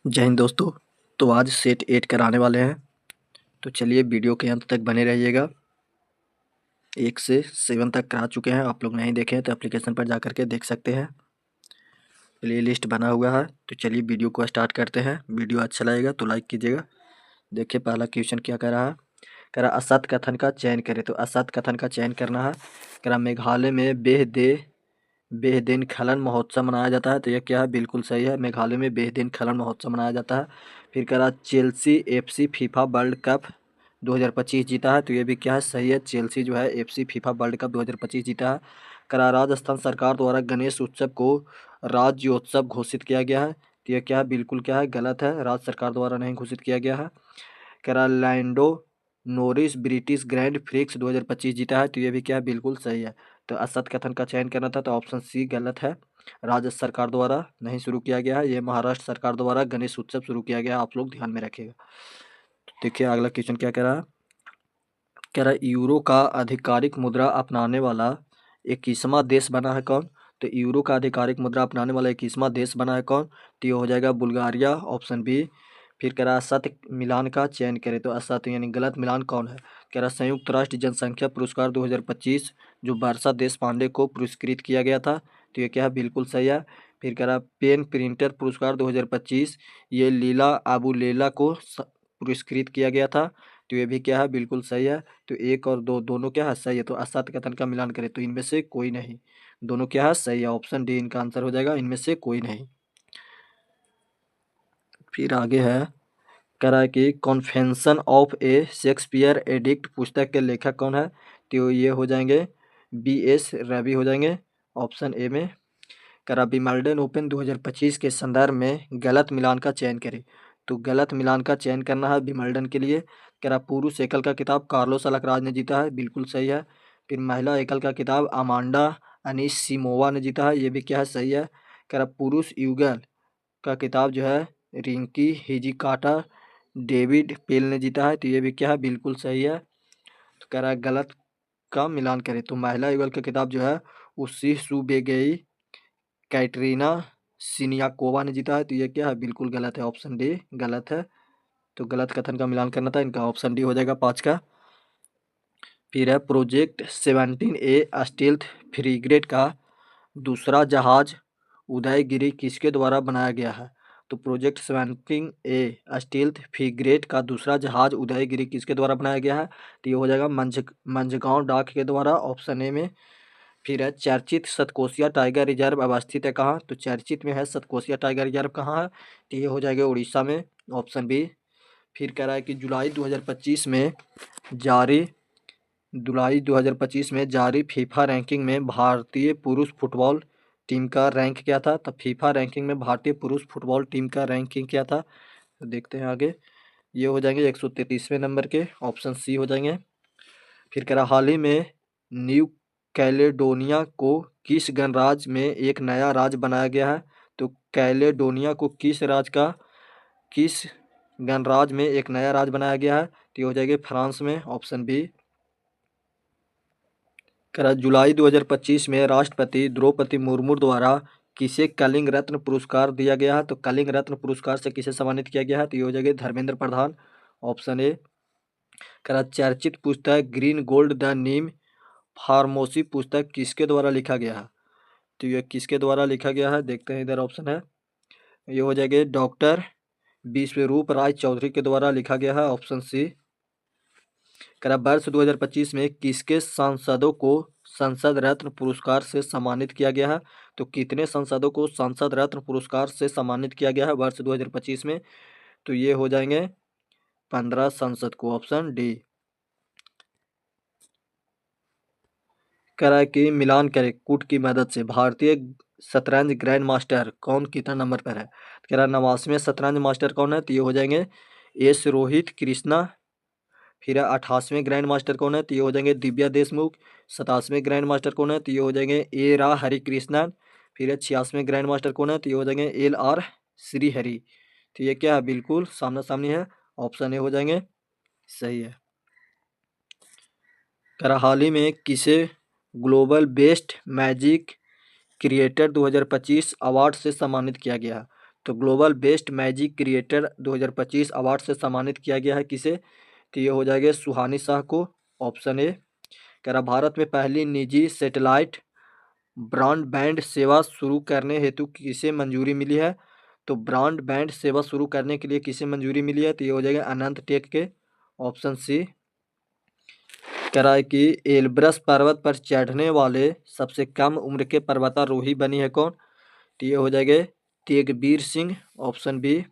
जय हिंद दोस्तों। तो आज सेट 8 कराने वाले हैं। तो चलिए वीडियो के अंत तक बने रहिएगा। 1 से 7 तक करा चुके हैं। आप लोग नहीं देखे हैं तो एप्लीकेशन पर जा कर के देख सकते हैं। प्ले लिस्ट बना हुआ है। तो चलिए वीडियो को स्टार्ट करते हैं। वीडियो अच्छा लगेगा तो लाइक कीजिएगा। देखिए पहला क्वेश्चन क्या कह रहा है। कह रहा असत कथन का चयन करें। तो असत कथन का चयन करना है। कह रहा मेघालय में बेहदीन खनन महोत्सव मनाया जाता है। तो यह क्या है, बिल्कुल सही है। मेघालय में बेहदीन खनन महोत्सव मनाया जाता है। फिर कह रहा Chelsea FC FIFA world cup 2025 जीता है। तो ये भी क्या है, सही है। चेल्सी जो है एफसी फीफा वर्ल्ड कप 2025 जीता है। कह रहा राजस्थान सरकार द्वारा गणेश उत्सव को राज्योत्सव घोषित किया गया है। तो यह क्या है, बिल्कुल क्या है, गलत है। राज्य सरकार द्वारा नहीं घोषित किया गया है। कह रहा Lando Norris British Grand Prix 2025 जीता है। तो ये भी क्या है, बिल्कुल सही है। तो असत कथन का चयन करना था तो ऑप्शन सी गलत है। राज्य सरकार द्वारा नहीं शुरू किया गया है, ये महाराष्ट्र सरकार द्वारा गणेश उत्सव शुरू किया गया है। आप लोग ध्यान में रखिएगा। देखिए अगला क्वेश्चन क्या कह रहा है। कह रहा यूरो का आधिकारिक मुद्रा अपनाने वाला 21वां देश बना है कौन। तो यूरो का आधिकारिक मुद्रा अपनाने वाला 21वां देश बना है कौन। तो ये हो जाएगा बुल्गारिया, ऑप्शन बी। फिर कह रहा असत मिलान का चयन करें। तो असत यानी गलत मिलान कौन है। कह रहा संयुक्त राष्ट्र जनसंख्या पुरस्कार 2025 जो वर्षा देश पांडे को पुरस्कृत किया गया था। तो ये क्या है, बिल्कुल सही है। फिर कह रहा पेन प्रिंटर पुरस्कार 2025 ये लीला आबूलेला को पुरस्कृत किया गया था। तो ये भी क्या है, बिल्कुल सही है। तो 1 और 2 दोनों क्या है, सही है। तो असत कथन का मिलान करें तो इनमें से कोई नहीं। दोनों क्या है, सही है। ऑप्शन डी इनका आंसर हो जाएगा, इनमें से कोई नहीं। फिर आगे है, कह रहा है कि कॉन्फेंसन ऑफ ए शेक्सपियर एडिक्ट पुस्तक के लेखक कौन है। तो ये हो जाएंगे B.S. रवि हो जाएंगे, ऑप्शन ए में। कह रहा विंबलडन ओपन 2025 के संदर्भ में गलत मिलान का चयन करें। तो गलत मिलान का चयन करना है विंबलडन के लिए। कह रहा पुरुष एकल का खिताब कार्लोस अलकराज ने जीता है, बिल्कुल सही है। फिर महिला एकल का खिताब अमांडा अनिसिमोवा ने जीता है, ये भी क्या है, सही है। कह रहा पुरुष युगल का किताब जो है रिंकी हिजिकाटा डेविड पेल ने जीता है। तो ये भी क्या है, बिल्कुल सही है। तो कह रहा है गलत का मिलान करें। तो महिला युगल का किताब जो है उसी सुबेगई कैटरीना सिनियाकोवा ने जीता है। तो ये क्या है, बिल्कुल गलत है। ऑप्शन डी गलत है। तो गलत कथन का मिलान करना था, इनका ऑप्शन डी हो जाएगा 5 का। फिर है प्रोजेक्ट 17A स्टील्थ फ्रीगेट का दूसरा जहाज उदयगिरी किसके द्वारा बनाया गया है। तो प्रोजेक्ट 17A स्टील्थ फ्रीगेट का दूसरा जहाज उदयगिरी किसके द्वारा बनाया गया है। तो ये हो जाएगा मंझगांव डाक के द्वारा, ऑप्शन ए में। फिर है चर्चित सतकोसिया टाइगर रिजर्व अवस्थित है कहाँ। तो चर्चित में है सतकोसिया टाइगर रिजर्व कहाँ है। तो ये हो जाएगा उड़ीसा में, ऑप्शन बी। फिर कह रहा है कि जुलाई 2025 में जारी फीफा रैंकिंग में भारतीय पुरुष फुटबॉल टीम का रैंक क्या था। तब फीफा रैंकिंग में भारतीय पुरुष फुटबॉल टीम का रैंकिंग क्या था। तो देखते हैं आगे। ये हो जाएंगे 133वें नंबर के, ऑप्शन सी हो जाएंगे। फिर कह रहा हाल ही में न्यू कैलेडोनिया को किस गणराज्य में एक नया राज्य बनाया गया है। तो कैलेडोनिया को किस गणराज्य में एक नया राज्य बनाया गया है। तो ये हो जाएगी फ्रांस में, ऑप्शन बी। कह रहा जुलाई 2025 में राष्ट्रपति द्रौपदी मुर्मू द्वारा किसे कलिंग रत्न पुरस्कार दिया गया है। तो कलिंग रत्न पुरस्कार से किसे सम्मानित किया गया है। तो ये हो जाएगी धर्मेंद्र प्रधान, ऑप्शन ए। कह रहा चर्चित पुस्तक ग्रीन गोल्ड द नीम फार्मोसी पुस्तक किसके द्वारा लिखा गया है। तो ये किसके द्वारा लिखा गया है, देखते हैं इधर ऑप्शन है। ये हो जाएगा डॉक्टर विश्वरूप राय चौधरी के द्वारा लिखा गया है, ऑप्शन सी। कह रहा वर्ष 2025 में किसके सांसदों को संसद रत्न पुरस्कार से सम्मानित किया गया है। तो कितने सांसदों को संसद रत्न पुरस्कार से सम्मानित किया गया है वर्ष 2025 में। तो ये हो जाएंगे 15 सांसद को, ऑप्शन डी। कह रहा है कि मिलान करें कूट की मदद से भारतीय शतरंज ग्रैंड मास्टर कौन कितना नंबर पर है। कह रहा 89वें शतरंज मास्टर कौन है। तो ये हो जाएंगे एस रोहित कृष्णा। फिर 88वें ग्रैंड मास्टर कौन है। तो ये हो जाएंगे दिव्या देशमुख। 87वें ग्रैंड मास्टर कौन है। तो ये हो जाएंगे ए रा हरिकृष्णन। फिर 86वें ग्रैंड मास्टर कौन है। तो ये हो जाएंगे LR श्रीहरि। तो ये क्या है, बिल्कुल सामना सामनी है, ऑप्शन ए हो जाएंगे, सही है। कह रहा हाल ही में किसे global best magic creator 2025 award से सम्मानित किया गया। तो global best magic creator 2025 award से सम्मानित किया गया है किसे? तो ये हो जाएगा सुहानी शाह को, ऑप्शन ए। कह रहा भारत में पहली निजी सैटेलाइट ब्रॉडबैंड सेवा शुरू करने हेतु किसे मंजूरी मिली है? तो ब्रॉडबैंड सेवा शुरू करने के लिए किसे मंजूरी मिली है? तो ये हो जाएगा अनंत टेक के, ऑप्शन सी। कह रहा है कि एलब्रस पर्वत पर चढ़ने वाले सबसे कम उम्र के पर्वतारोही बनी है कौन? तो ये हो जाएगा तेगबीर सिंह, ऑप्शन बी,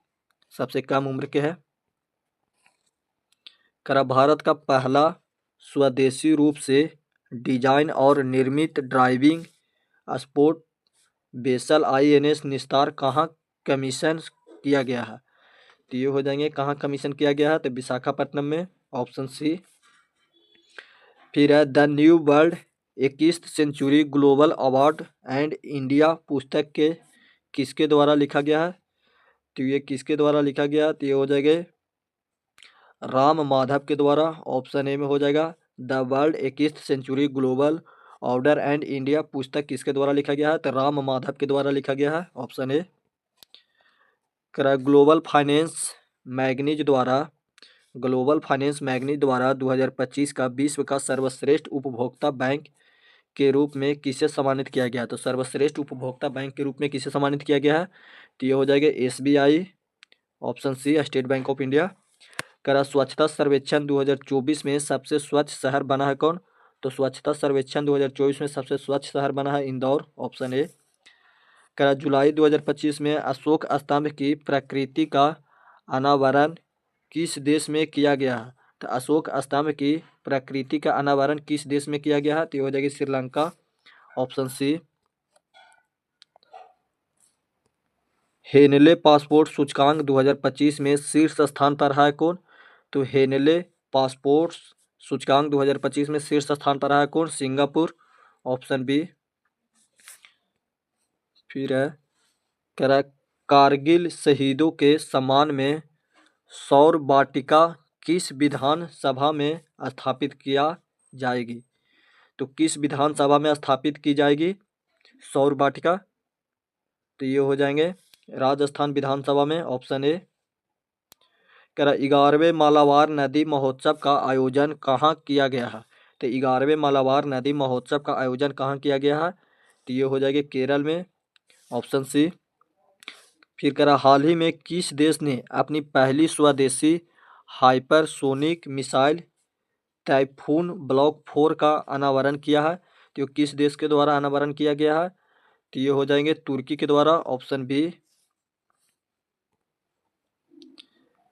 सबसे कम उम्र के है। कह रहा भारत का पहला स्वदेशी रूप से डिजाइन और निर्मित ड्राइविंग स्पोर्ट बेसल INS निस्तार कहाँ कमीशन किया गया है? तो ये हो जाएंगे कहाँ कमीशन किया गया है? तो विशाखापट्टनम में, ऑप्शन सी। फिर है द न्यू वर्ल्ड 21वीं century global award and India पुस्तक के किसके द्वारा लिखा गया है? तो ये किसके द्वारा लिखा गया? तो ये हो जाएगा राम माधव के द्वारा, ऑप्शन ए में हो जाएगा। द वर्ल्ड 21वीं century global order and India पुस्तक किसके द्वारा लिखा गया है? तो राम माधव के द्वारा लिखा गया है, option A. Global finance manganese द्वारा 2025 का विश्व का सर्वश्रेष्ठ उपभोक्ता बैंक के रूप में किसे सम्मानित किया गया? तो सर्वश्रेष्ठ उपभोक्ता बैंक के रूप में किसे सम्मानित किया गया है? तो ये हो जाएगा SBI, option C, State Bank of India. स्वच्छता सर्वेक्षण 2024 में सबसे स्वच्छ शहर बना है कौन? तो स्वच्छता सर्वेक्षण 2024 में सबसे स्वच्छ शहर बना है इंदौर, ऑप्शन ए। जुलाई 2025 में अशोक स्तंभ की प्रकृति का अनावरण किस देश में किया गया है? तो अशोक स्तंभ की प्रकृति का अनावरण किस देश में किया गया है? तो ये हो जाएगी Sri Lanka, option C. Henley passport सूचकांक 2025 में शीर्ष स्थान पर है कौन? तो हेनले पासपोर्ट सूचकांक 2025 में शीर्ष स्थान पर है कौन? Singapore, option B. फिर है कह रहा है कारगिल शहीदों के सम्मान में सौर वाटिका किस विधानसभा में स्थापित किया जाएगी? तो किस विधानसभा में स्थापित की जाएगी सौर वाटिका? तो ये हो जाएंगे राजस्थान विधानसभा में, ऑप्शन ए। कह रहा 11वें मालाबार नदी महोत्सव का आयोजन कहाँ किया गया है? तो 11वें मालाबार नदी महोत्सव का आयोजन कहाँ किया गया है? तो ये हो जाएगा केरल में, ऑप्शन सी। फिर कह रहा हाल ही में किस देश ने अपनी पहली स्वदेशी हाइपरसोनिक मिसाइल टाइफून ब्लॉक 4 का अनावरण किया है? तो किस देश के द्वारा अनावरण किया गया है? तो ये हो जाएंगे तुर्की के द्वारा, ऑप्शन बी।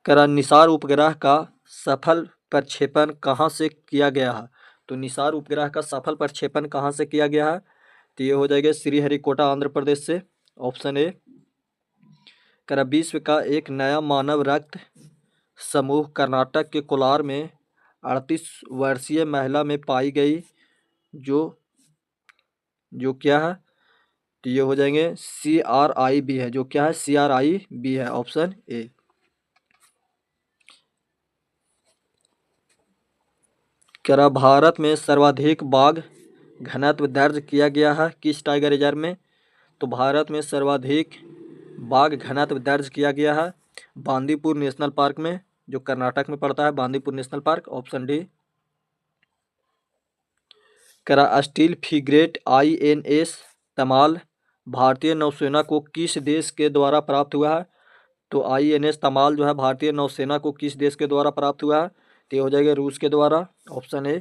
करा निसार उपग्रह का सफल प्रक्षेपण कहाँ से किया गया है? तो निसार उपग्रह का सफल प्रक्षेपण कहाँ से किया गया है? तो ये हो जाएगा श्रीहरिकोटा आंध्र प्रदेश से, ऑप्शन ए। करा विश्व का एक नया मानव रक्त समूह कर्नाटक के कोलार में 38 वर्षीय महिला में पाई गई, जो क्या है? तो ये हो जाएंगे CRIB है, जो क्या है? CRIB है, ऑप्शन ए। क्या भारत में सर्वाधिक बाघ घनत्व दर्ज किया गया है किस टाइगर रिजर्व में? तो भारत में सर्वाधिक बाघ घनत्व दर्ज किया गया है बांदीपुर नेशनल पार्क में, जो कर्नाटक में पड़ता है, Bandipur national park, option D. करा स्टील फ्रिगेट INS तमाल भारतीय नौसेना को किस देश के द्वारा प्राप्त हुआ है? तो INS तमाल जो है भारतीय नौसेना को किस देश के द्वारा प्राप्त हुआ है? तो ये हो जाएगा रूस के द्वारा, ऑप्शन ए।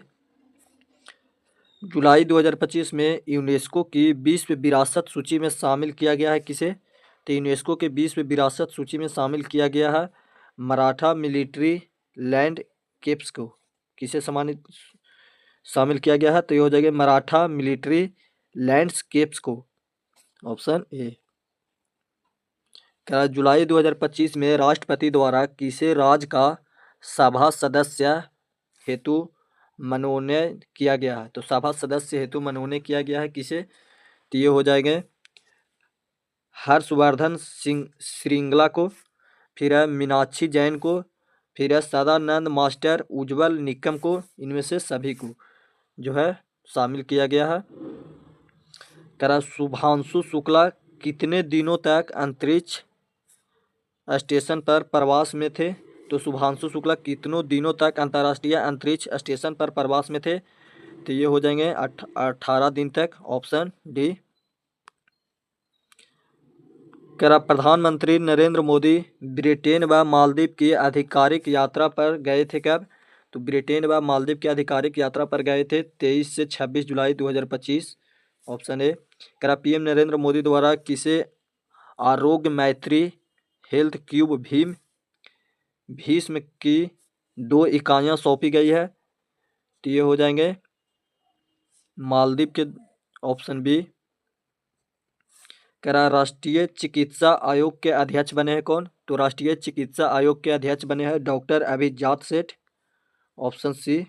जुलाई 2025 में यूनेस्को की विश्व विरासत सूची में शामिल किया गया है किसे? तो यूनेस्को के विश्व विरासत सूची में शामिल किया गया है मराठा मिलिट्री लैंडस्केप्स को। किसे सम्मानित शामिल किया गया है? तो ये हो जाएगा मराठा मिलिट्री लैंडस्केप्स को, ऑप्शन ए। क्या जुलाई 2025 में राष्ट्रपति द्वारा किसे राज्य का सभा सदस्य हेतु मनोनयन किया गया है? तो सभा सदस्य हेतु मनोनयन किया गया है किसे? तो ये हो जाएंगे हर्षवर्धन सिंह श्रृंगला को, फिर है मीनाक्षी जैन को, फिर है सदानंद मास्टर उज्जवल निकम को, इनमें से सभी को जो है शामिल किया गया है। करा शुभांशु शुक्ला कितने दिनों तक अंतरिक्ष स्टेशन पर प्रवास में थे? तो शुभांशु शुक्ला कितनों दिनों तक अंतर्राष्ट्रीय अंतरिक्ष स्टेशन पर प्रवास में थे? तो ये हो जाएंगे 18 दिन तक, ऑप्शन डी। कह प्रधानमंत्री नरेंद्र मोदी ब्रिटेन व मालदीव की आधिकारिक यात्रा पर गए थे कब? तो ब्रिटेन व मालदीव की आधिकारिक यात्रा पर गए थे 23 से 26 जुलाई 2025, ऑप्शन ए। कह पीएम नरेंद्र मोदी द्वारा किसे आरोग्य मैत्री हेल्थ क्यूब भीष्म की 2 इकाइयाँ सौंपी गई है? तो ये हो जाएंगे मालदीव के, ऑप्शन बी। कह राष्ट्रीय चिकित्सा आयोग के अध्यक्ष बने हैं कौन? तो राष्ट्रीय चिकित्सा आयोग के अध्यक्ष बने हैं डॉक्टर अभिजात सेठ, ऑप्शन सी,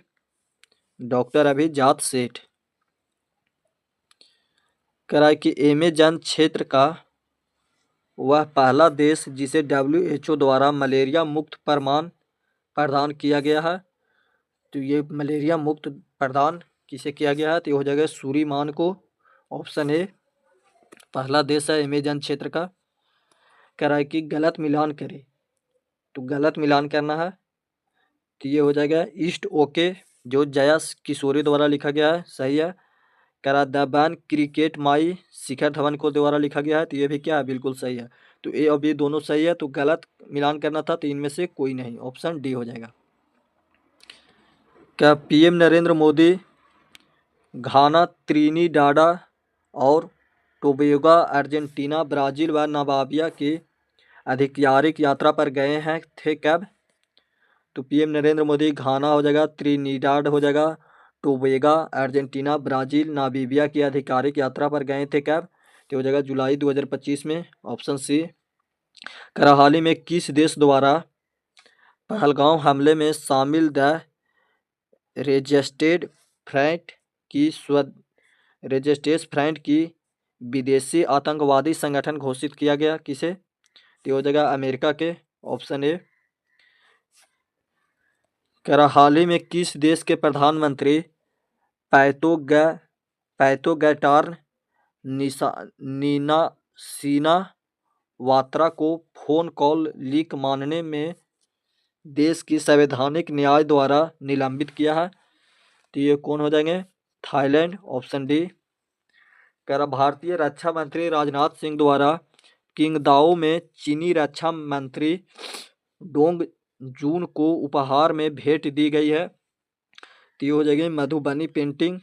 डॉक्टर अभिजात सेठ। कह रहा है कि अमेज़न क्षेत्र का वह पहला देश जिसे WHO द्वारा मलेरिया मुक्त प्रमाण प्रदान किया गया है? तो ये मलेरिया मुक्त प्रदान किसे किया गया है? तो ये हो जाएगा सूरीमान को, ऑप्शन ए, पहला देश है अमेज़न क्षेत्र का। कह रहा है कि गलत मिलान करे, तो गलत मिलान करना है, तो ये हो जाएगा ईस्ट ओके, जो जया किशोरी द्वारा लिखा गया है, सही है। कह रहा द बैन क्रिकेट माई शिखर धवन को द्वारा लिखा गया है, तो ये भी क्या है, बिल्कुल सही है। तो ए और बी दोनों सही है, तो गलत मिलान करना था, तो इनमें से कोई नहीं, ऑप्शन डी हो जाएगा। क्या पीएम नरेंद्र मोदी घाना, त्रिनिडाड और टोबैगो, अर्जेंटीना, ब्राज़ील व नामीबिया की आधिकारिक यात्रा पर गए हैं थे कब? तो पीएम नरेंद्र मोदी घाना हो जाएगा, त्रिनिडाड हो जाएगा, टोबैगो, अर्जेंटीना, ब्राज़ील, नामीबिया की आधिकारिक यात्रा पर गए थे कब? तो हो जाएगा जुलाई 2025 में, ऑप्शन सी। हाल ही में किस देश द्वारा पहलगांव हमले में शामिल द रेजिस्टेंस फ्रंट की विदेशी आतंकवादी संगठन घोषित किया गया? किसे? तो हो जाएगा अमेरिका के, ऑप्शन ए। हाल ही में किस देश के प्रधानमंत्री पैतोगैटार्न नीना सीना वात्रा को फोन कॉल लीक मानने में देश की संवैधानिक न्याय द्वारा निलंबित किया है? तो ये कौन हो जाएंगे? Thailand, option D. भारतीय रक्षा मंत्री राजनाथ सिंह द्वारा किंगदाओ में चीनी रक्षा मंत्री डोंग जून को उपहार में भेंट दी गई है? तो ये हो जाएगी Madhubani painting,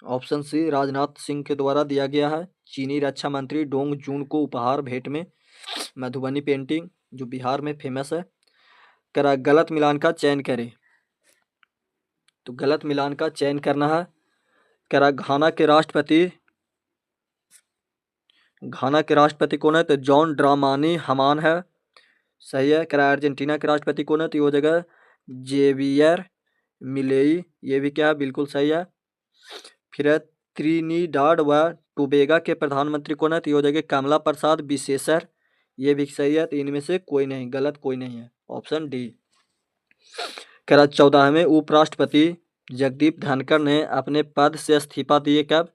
option C, Rajnath Singh के द्वारा दिया गया है चीनी रक्षा मंत्री डोंग जून को उपहार भेंट में मधुबनी पेंटिंग, जो बिहार में फेमस है। गलत मिलान का चयन करें, तो गलत मिलान का चयन करना है। घाना के राष्ट्रपति कौन है? तो जॉन ड्रामानी हमान है, सही है। अर्जेंटीना के राष्ट्रपति कौन है? तो ये हो जाएगा जेवियर मिलेई, ये भी क्या है, बिल्कुल सही है। फिर है त्रिनिडाड व टोबैगो के प्रधानमंत्री कौन है? तो ये हो जाएगा कमला प्रसाद विशेषर, ये भी सही है। तो इनमें से कोई नहीं, गलत कोई नहीं है, ऑप्शन डी। 14वें उपराष्ट्रपति जगदीप धनखड़ ने अपने पद से इस्तीफा दिए कब?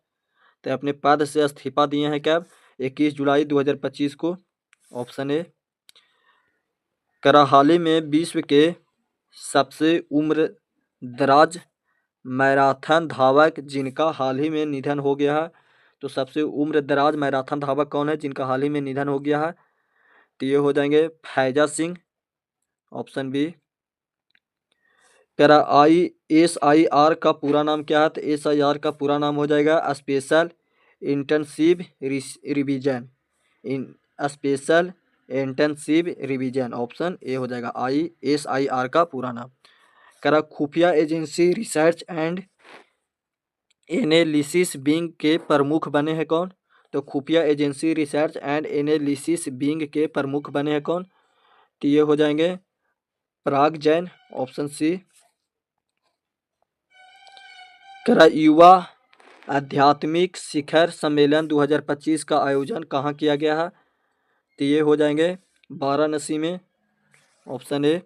तो अपने पद से इस्तीफा दिए हैं कब? 21 जुलाई 2025 को, ऑप्शन ए। हाल ही में विश्व के सबसे उम्र दराज मैराथन धावक जिनका हाल ही में निधन हो गया है, तो सबसे उम्र दराज मैराथन धावक कौन है जिनका हाल ही में निधन हो गया है? तो ये हो जाएंगे Faiza Singh, option B. SIR का पूरा नाम क्या है? तो SIR का पूरा नाम हो जाएगा special intensive revision, option A हो जाएगा SIR का पूरा नाम। खुफिया agency research and analysis wing के प्रमुख बने हैं कौन? तो खुफिया agency research and analysis wing के प्रमुख बने हैं कौन? तो ये हो जाएंगे पराग जैन, ऑप्शन सी। युवा आध्यात्मिक शिखर सम्मेलन 2025 का आयोजन कहाँ किया गया है? तो ये हो जाएंगे वाराणसी में, ऑप्शन ए।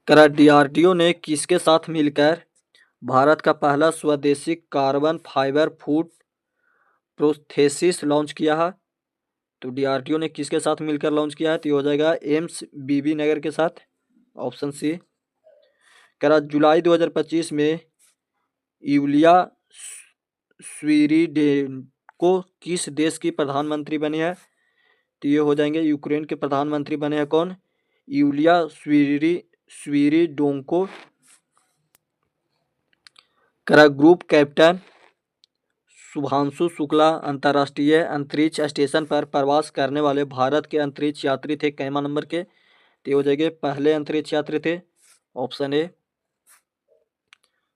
DRDO ने किसके साथ मिलकर भारत का पहला स्वदेशी carbon fibre food prosthesis launch किया है? तो डीआरडीओ ने किसके साथ मिलकर लॉन्च किया है? तो ये हो जाएगा एम्स बीबी नगर के साथ, ऑप्शन सी। कह रहा जुलाई 2025 में यूलिया स्विरिडेंको किस देश की प्रधानमंत्री बनी है? तो ये हो जाएंगे यूक्रेन के प्रधानमंत्री बने हैं कौन? यूलिया स्विरिडोंको। करा ग्रुप कैप्टन शुभांशु शुक्ला अंतर्राष्ट्रीय अंतरिक्ष स्टेशन पर प्रवास करने वाले भारत के अंतरिक्ष यात्री थे कैमा नंबर के? तो ये हो जाएंगे पहले अंतरिक्ष यात्री थे, ऑप्शन ए।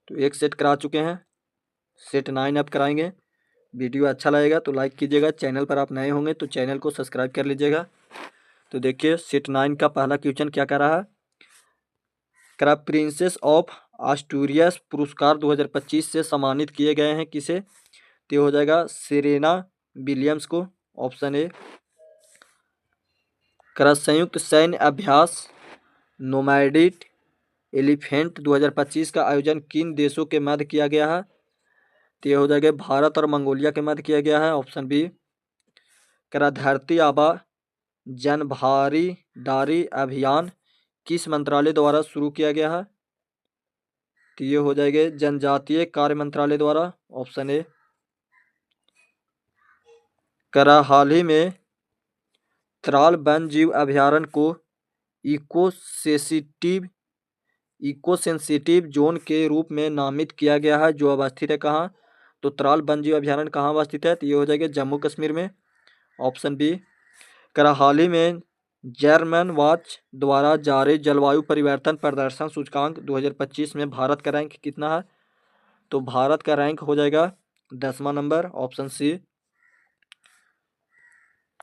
तो एक सेट करा चुके हैं, सेट 9 अब कराएंगे। वीडियो अच्छा लगेगा तो लाइक कीजिएगा, चैनल पर आप नए होंगे तो चैनल को सब्सक्राइब कर लीजिएगा। तो देखिए सेट 9 का पहला क्वेश्चन क्या कर रहा है? करा प्रिंसेस ऑफ आस्टूरियस पुरस्कार 2025 से सम्मानित किए गए हैं किसे? तो ये हो जाएगा सेरेना विलियम्स को, ऑप्शन ए। करा संयुक्त सैन्य अभ्यास नोमैडिक एलिफेंट 2025 का आयोजन किन देशों के मध्य किया गया है? तो ये हो जाएगा भारत और मंगोलिया के मध्य किया गया है, ऑप्शन बी। करा धरती आबा जनभागीदारी अभियान किस मंत्रालय द्वारा शुरू किया गया है? तो ये हो जाएंगे जनजातीय कार्य मंत्रालय द्वारा, ऑप्शन ए। करा हाल ही में त्राल वन जीव अभयारण्य को इको सेंसिटिव जोन के रूप में नामित किया गया है, जो अवस्थित है कहाँ? तो त्राल वन जीव अभयारण्य कहाँ अवस्थित है? तो ये हो जाएगा जम्मू कश्मीर में, ऑप्शन बी। करा हाल ही में जर्मन वॉच द्वारा जारी जलवायु परिवर्तन प्रदर्शन सूचकांक 2025 में भारत का रैंक कितना है? तो भारत का रैंक हो जाएगा 10वां नंबर, ऑप्शन सी।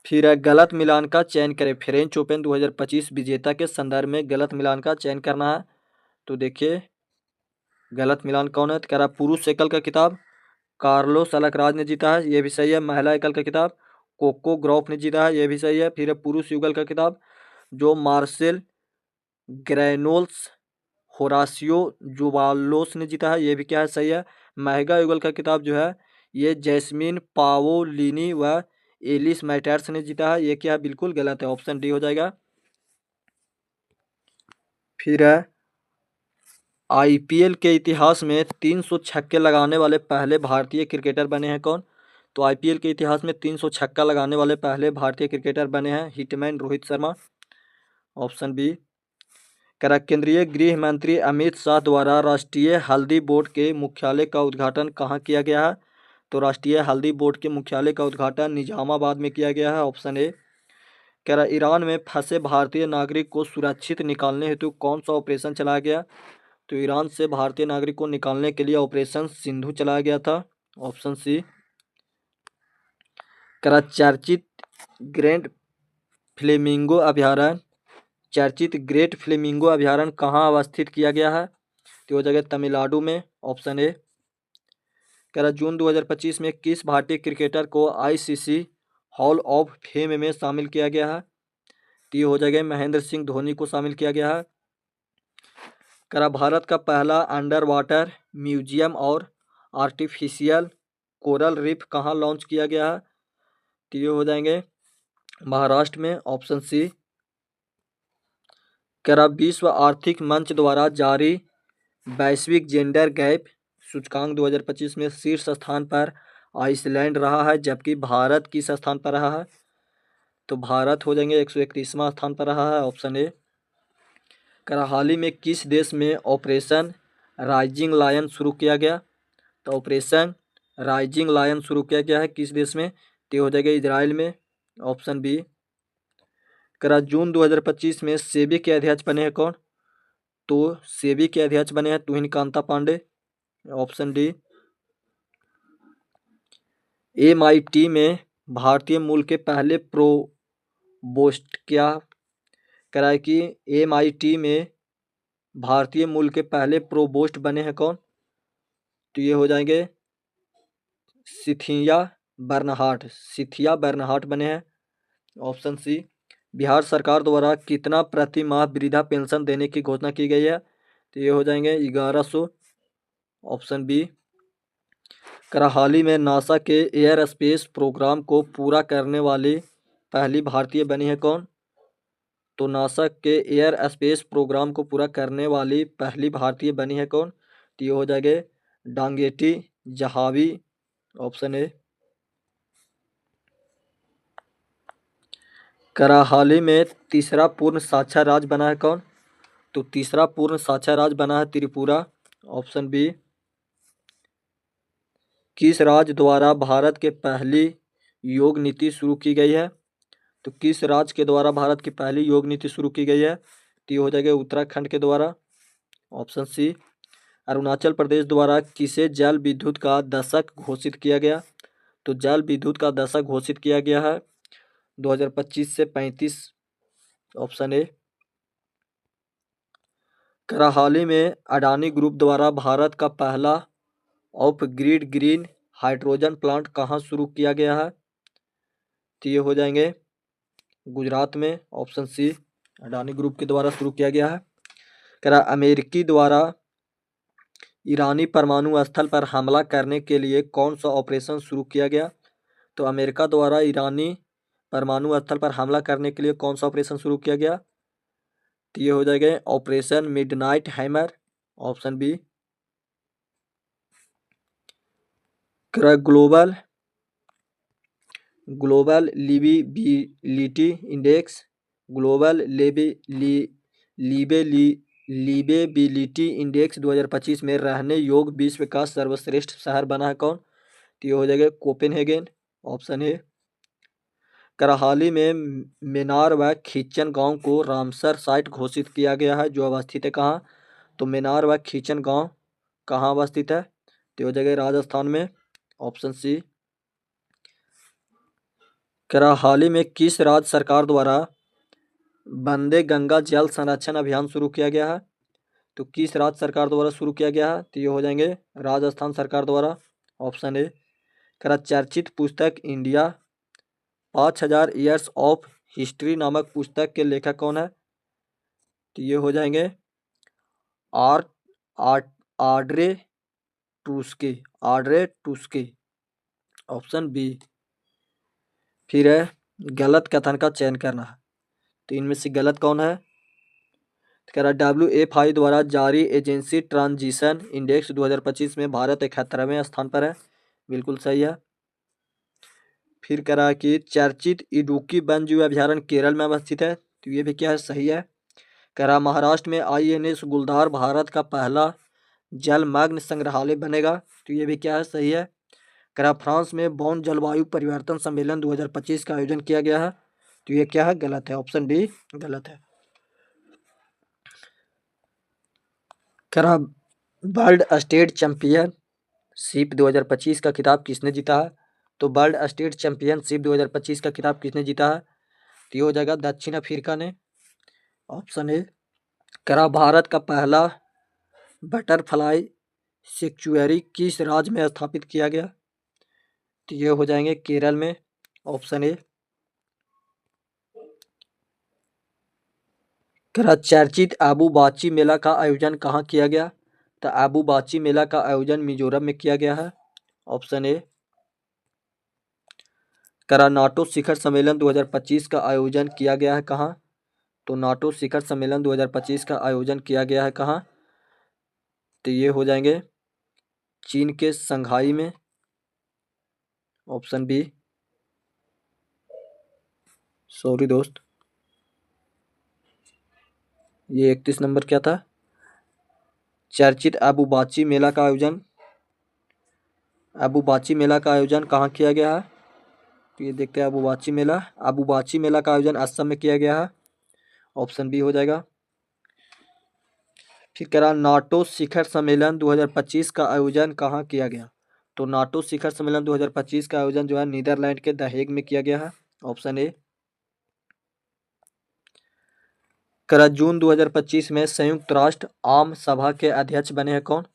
फिर है गलत मिलान का चयन करें, फ्रेंच ओपन 2025 विजेता के संदर्भ में गलत मिलान का चयन करना है। तो देखिए गलत मिलान कौन है? तो कह रहा पुरुष एकल का खिताब कार्लोस अलकराज ने जीता है, ये भी सही है। महिला एकल का खिताब कोको ग्रॉफ ने जीता है, ये भी सही है। फिर है पुरुष युगल का खिताब जो मार्सेल ग्रैनोल्स होरासियो जुवालोस ने जीता है, ये भी क्या है? सही है। महिला युगल का खिताब जो है ये जैस्मिन पावोलिनी व एलिस मैटर्स ने जीता है, ये क्या है? बिल्कुल गलत है, ऑप्शन डी हो जाएगा। फिर है आईपीएल के इतिहास में 300 छक्के लगाने वाले पहले भारतीय क्रिकेटर बने हैं कौन? तो आईपीएल के इतिहास में 300 छक्का लगाने वाले पहले भारतीय क्रिकेटर बने हैं hitman Rohit Sharma, option B. करा केंद्रीय गृह मंत्री अमित शाह द्वारा राष्ट्रीय हल्दी बोर्ड के मुख्यालय का उद्घाटन कहाँ किया गया है? तो राष्ट्रीय हल्दी बोर्ड के मुख्यालय का उद्घाटन निजामाबाद में किया गया है, ऑप्शन ए। कह रहा ईरान में फंसे भारतीय नागरिक को सुरक्षित निकालने हेतु कौन सा ऑपरेशन चलाया गया? तो ईरान से भारतीय नागरिक को निकालने के लिए ऑपरेशन सिंधु चलाया गया था, ऑप्शन सी। कह रहा चर्चित ग्रेट फ्लेमिंगो अभयारण्य कहाँ अवस्थित किया गया है? तो वो जगह तमिलनाडु में, ऑप्शन ए। कह रहा जून 2025 में किस भारतीय क्रिकेटर को आईसीसी हॉल ऑफ फेम में शामिल किया गया है? तो ये हो जाएगा महेंद्र सिंह धोनी को शामिल किया गया है। कह रहा भारत का पहला अंडर वाटर म्यूजियम और आर्टिफिशियल कोरल रीफ कहाँ लॉन्च किया गया है? तो ये हो जाएंगे महाराष्ट्र में, ऑप्शन सी। कह रहा विश्व आर्थिक मंच द्वारा जारी वैश्विक जेंडर गैप सूचकांक 2025 में शीर्ष स्थान पर आइसलैंड रहा है, जबकि भारत किस स्थान पर रहा है? तो भारत हो जाएंगे 131वां स्थान पर रहा है, ऑप्शन ए। कह रहा हाल ही में किस देश में ऑपरेशन राइजिंग लायन शुरू किया गया? तो ऑपरेशन राइजिंग लायन शुरू किया गया है किस देश में? तो हो जाएगा इजराइल में, ऑप्शन बी। कह रहा जून 2025 में सेबी के अध्यक्ष बने हैं कौन? तो सेबी के अध्यक्ष बने हैं Tuhin Kanta Pandey, option D. MIT में भारतीय मूल के पहले प्रोवोस्ट क्या? कह रहा है कि एमआईटी में भारतीय मूल के पहले प्रोवोस्ट बने हैं कौन? तो ये हो जाएंगे सिथिया बर्नहाट बने हैं, ऑप्शन सी। बिहार सरकार द्वारा कितना प्रति माह वृद्धा पेंशन देने की घोषणा की गई है? तो ये हो जाएंगे 1100, ऑप्शन बी। करा हाल ही में नासा के एयर स्पेस प्रोग्राम को पूरा करने वाली पहली भारतीय बनी है कौन? तो नासा के एयर स्पेस प्रोग्राम को पूरा करने वाली पहली भारतीय बनी है कौन? तो ये हो जाएगा डांगेटी जहावी, ऑप्शन ए। करा हाल ही में तीसरा पूर्ण साक्षर राज्य बना है कौन? तो तीसरा पूर्ण साक्षर राज्य बना है त्रिपुरा, ऑप्शन बी। किस राज्य द्वारा भारत के पहली योग नीति शुरू की गई है? तो किस राज्य के द्वारा भारत की पहली योग नीति शुरू की गई है? तो ये हो जाएगा उत्तराखंड के द्वारा, ऑप्शन सी। अरुणाचल प्रदेश द्वारा किसे जल विद्युत का दशक घोषित किया गया? तो जल विद्युत का दशक घोषित किया गया है 2025 से 35, ऑप्शन ए। हाल ही में अडानी ग्रुप द्वारा भारत का पहला of grid green hydrogen plant कहाँ शुरू किया गया है? तो ये हो जाएंगे गुजरात में, ऑप्शन सी। अडानी ग्रुप के द्वारा शुरू किया गया है। अमेरिकी द्वारा ईरानी परमाणु स्थल पर हमला करने के लिए कौन सा ऑपरेशन शुरू किया गया? तो अमेरिका द्वारा ईरानी परमाणु स्थल पर हमला करने के लिए कौन सा ऑपरेशन शुरू किया गया? तो ये हो जाएगा operation midnight hammer, option B. Global liveability index, global liveability index 2025 में रहने योग्य विश्व का सर्वश्रेष्ठ शहर बना है कौन? तो ये हो जाएगा कोपेनहेगन, ऑप्शन ए। हाल ही में मेनार व खीचन गांव को रामसर साइट घोषित किया गया है, जो अवस्थित है कहाँ? तो मेनार व खीचन गांव कहाँ अवस्थित है? तो हो जाएगा राजस्थान में, ऑप्शन सी। हाल ही में किस राज्य सरकार द्वारा वंदे गंगा जल संरक्षण अभियान शुरू किया गया है? तो किस राज्य सरकार द्वारा शुरू किया गया है? तो ये हो जाएंगे राजस्थान सरकार द्वारा, ऑप्शन ए। चर्चित पुस्तक इंडिया 5000 ईयर्स ऑफ हिस्ट्री नामक पुस्तक के लेखक कौन है? तो ये हो जाएंगे आर आर आड्रे टूस्के, ऑप्शन बी। फिर है गलत कथन का चयन करना है, तो इनमें से गलत कौन है? WFI द्वारा जारी एजेंसी ट्रांजिशन इंडेक्स 2025 में भारत 71वें स्थान पर है, बिल्कुल सही है। फिर करा कि चर्चित इडुक्की वन्यजीव अभ्यारण्य केरल में अवस्थित है, तो ये भी क्या है? सही है। महाराष्ट्र में INS गुलदार भारत का पहला जलमग्न संग्रहालय बनेगा, तो ये भी क्या है? सही है। फ्रांस में बॉन जलवायु परिवर्तन सम्मेलन 2025 का आयोजन किया गया है, तो ये क्या है? गलत है, ऑप्शन डी गलत है। वर्ल्ड स्टेट चैंपियनशिप 2025 का खिताब किसने जीता है? तो वर्ल्ड स्टेट चैंपियनशिप 2025 का खिताब किसने जीता है? तो ये हो जाएगा दक्षिण अफ्रीका ने, ऑप्शन ए। भारत का पहला बटरफ्लाई सेंचुरी किस राज्य में स्थापित किया गया? तो ये हो जाएंगे केरल में, ऑप्शन ए। चर्चित आबूबाची मेला का आयोजन कहाँ किया गया? तो आबूबाची मेला का आयोजन मिजोरम में किया गया है, ऑप्शन ए। नाटो शिखर सम्मेलन 2025 का आयोजन किया गया है कहाँ? तो नाटो शिखर सम्मेलन 2025 का आयोजन किया गया है कहाँ? तो ये हो जाएंगे चीन के संघाई में, ऑप्शन बी। सॉरी दोस्त, ये 31 नंबर क्या था? चर्चित आबूबाची मेला का आयोजन कहाँ किया गया है? तो ये देखते हैं आबूबाची मेला का आयोजन असम में किया गया है, ऑप्शन बी हो जाएगा। फिर नाटो शिखर सम्मेलन 2025 का आयोजन कहाँ किया गया? तो नाटो शिखर सम्मेलन 2025 का आयोजन जो है नीदरलैंड के द हेग में किया गया है, ऑप्शन ए। जून 2025 में संयुक्त राष्ट्र आम सभा के अध्यक्ष बने हैं कौन?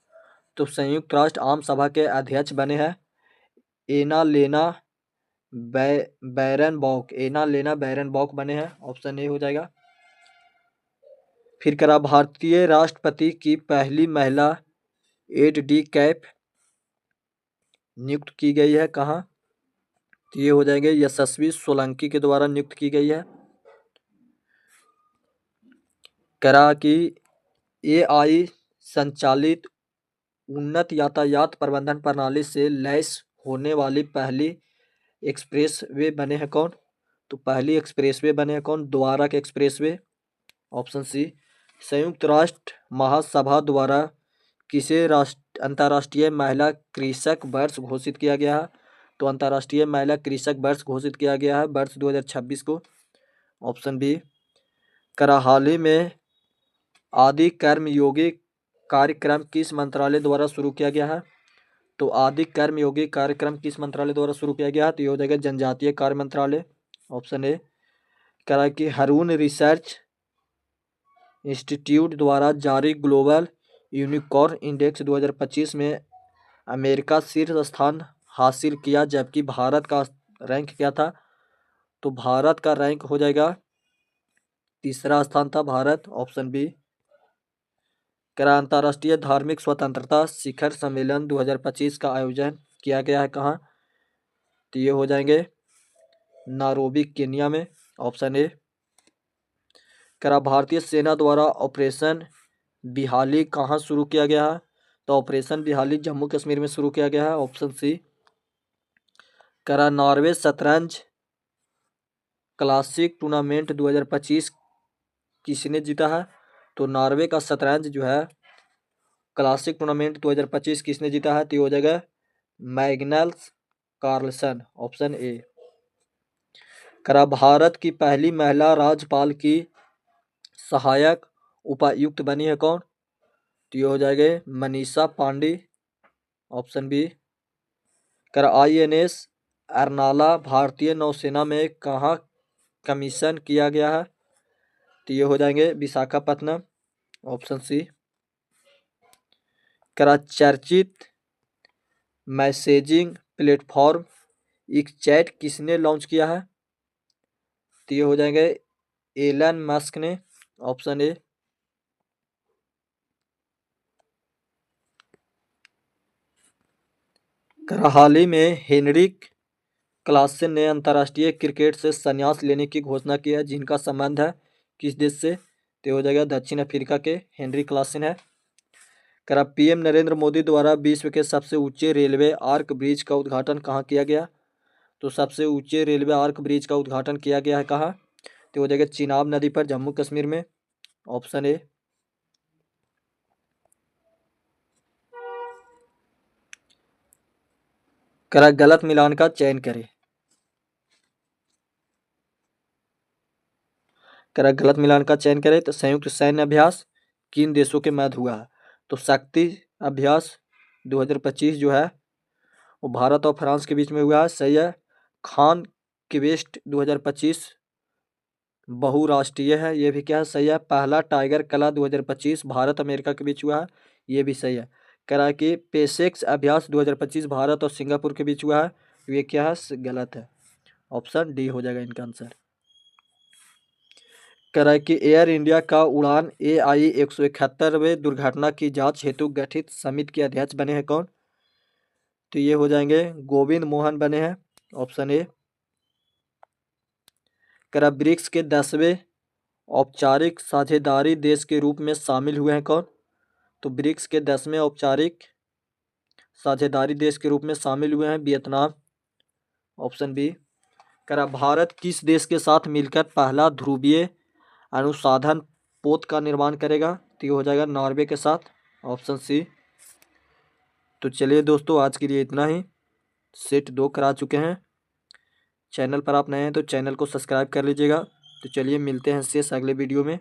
तो संयुक्त राष्ट्र आम सभा के अध्यक्ष बने हैं एना लेना बैरनबॉक बने हैं, ऑप्शन ए हो जाएगा। फिर भारतीय राष्ट्रपति की पहली महिला एड डी कैप नियुक्त की गई है कहाँ? तो ये हो जाएंगे यशस्वी सोलंकी के द्वारा नियुक्त की गई है। करा कि AI संचालित उन्नत यातायात प्रबंधन प्रणाली से लैस होने वाली पहली एक्सप्रेस वे बने हैं कौन? तो पहली एक्सप्रेस वे बने हैं कौन? द्वारा के एक्सप्रेस वे। Option C. संयुक्त राष्ट्र महासभा द्वारा किसे अंतर्राष्ट्रीय महिला कृषक वर्ष घोषित किया गया है? तो अंतर्राष्ट्रीय महिला कृषक वर्ष घोषित किया गया है वर्ष 2026 को। Option B. हाल ही में आदि कर्मयोगी कार्यक्रम किस मंत्रालय द्वारा शुरू किया गया है? तो आदि कर्मयोगी कार्यक्रम किस मंत्रालय द्वारा शुरू किया गया है? तो ये हो जाएगा जनजातीय कार्य मंत्रालय। Option A. करा कि हारून रिसर्च इंस्टीट्यूट द्वारा जारी ग्लोबल यूनिकॉर्न इंडेक्स 2025 में अमेरिका शीर्ष स्थान हासिल किया, जबकि भारत का रैंक क्या था? तो भारत का रैंक हो जाएगा तीसरा स्थान था भारत। Option B. अंतर्राष्ट्रीय धार्मिक स्वतंत्रता शिखर सम्मेलन 2025 का आयोजन किया गया है कहाँ? तो ये हो जाएंगे नायरोबी केन्या में। Option A. भारतीय सेना द्वारा ऑपरेशन बिहाली कहाँ शुरू किया गया है? तो ऑपरेशन बिहाली जम्मू कश्मीर में शुरू किया गया है। Option C. नॉर्वे शतरंज क्लासिक टूर्नामेंट 2025 किसने जीता है? तो नॉर्वे का शतरंज जो है क्लासिक टूर्नामेंट 2025 किसने जीता है? तो ये हो जाएगा Magnus Carlsen. Option A. Bharat की पहली महिला राज्यपाल की सहायक उपायुक्त बनी है कौन? तो ये हो जाएगा Manisha Pande. Option B. INS Arnala भारतीय नौसेना में कहाँ कमीशन किया गया है? तो ये हो जाएंगे विशाखापत्तनम। Option C. चर्चित मैसेजिंग प्लेटफॉर्म चैट किसने लॉन्च किया है? तो ये हो जाएंगे एलन मस्क ने। Option A. हाल ही में हेनरिक क्लासन ने अंतर्राष्ट्रीय क्रिकेट से संन्यास लेने की घोषणा की है, जिनका संबंध है किस देश से? तो हो जाएगा दक्षिण अफ्रीका के हेनरिक क्लासन है। PM नरेंद्र मोदी द्वारा विश्व के सबसे ऊंचे रेलवे आर्क ब्रिज का उद्घाटन कहाँ किया गया? तो सबसे ऊंचे रेलवे आर्क ब्रिज का उद्घाटन किया गया है कहाँ? तो हो जाएगा चिनाब नदी पर जम्मू कश्मीर में। Option A. गलत मिलान का चयन करें। गलत मिलान का चयन करें तो संयुक्त सैन्य अभ्यास किन देशों के मध्य हुआ है? तो शक्ति अभ्यास 2025 जो है वो भारत और फ्रांस के बीच में हुआ है। सही है। खान क्वेस्ट 2025 बहुराष्ट्रीय है, ये भी क्या है? सही है। पहला टाइगर कला 2025 भारत अमेरिका के बीच हुआ है, ये भी सही है। कि पेसेक्स अभ्यास 2025 भारत और सिंगापुर के बीच हुआ है, ये क्या है? गलत है। ऑप्शन डी हो जाएगा इनका आंसर। कि एयर इंडिया का उड़ान AI 171वें दुर्घटना की जांच हेतु गठित समिति के अध्यक्ष बने हैं कौन? तो ये हो जाएंगे गोविंद मोहन बने हैं। Option A. ब्रिक्स के 10वें औपचारिक साझेदारी देश के रूप में शामिल हुए हैं कौन? तो ब्रिक्स के 10वें औपचारिक साझेदारी देश के रूप में शामिल हुए हैं वियतनाम। Option B. भारत किस देश के साथ मिलकर पहला ध्रुवीय अनुसंधान पोत का निर्माण करेगा? तो ये हो जाएगा नॉर्वे के साथ। Option C. तो चलिए दोस्तों, आज के लिए इतना ही। सेट 2 करा चुके हैं। चैनल पर आप नए हैं तो चैनल को सब्सक्राइब कर लीजिएगा। तो चलिए मिलते हैं शेष अगले वीडियो में।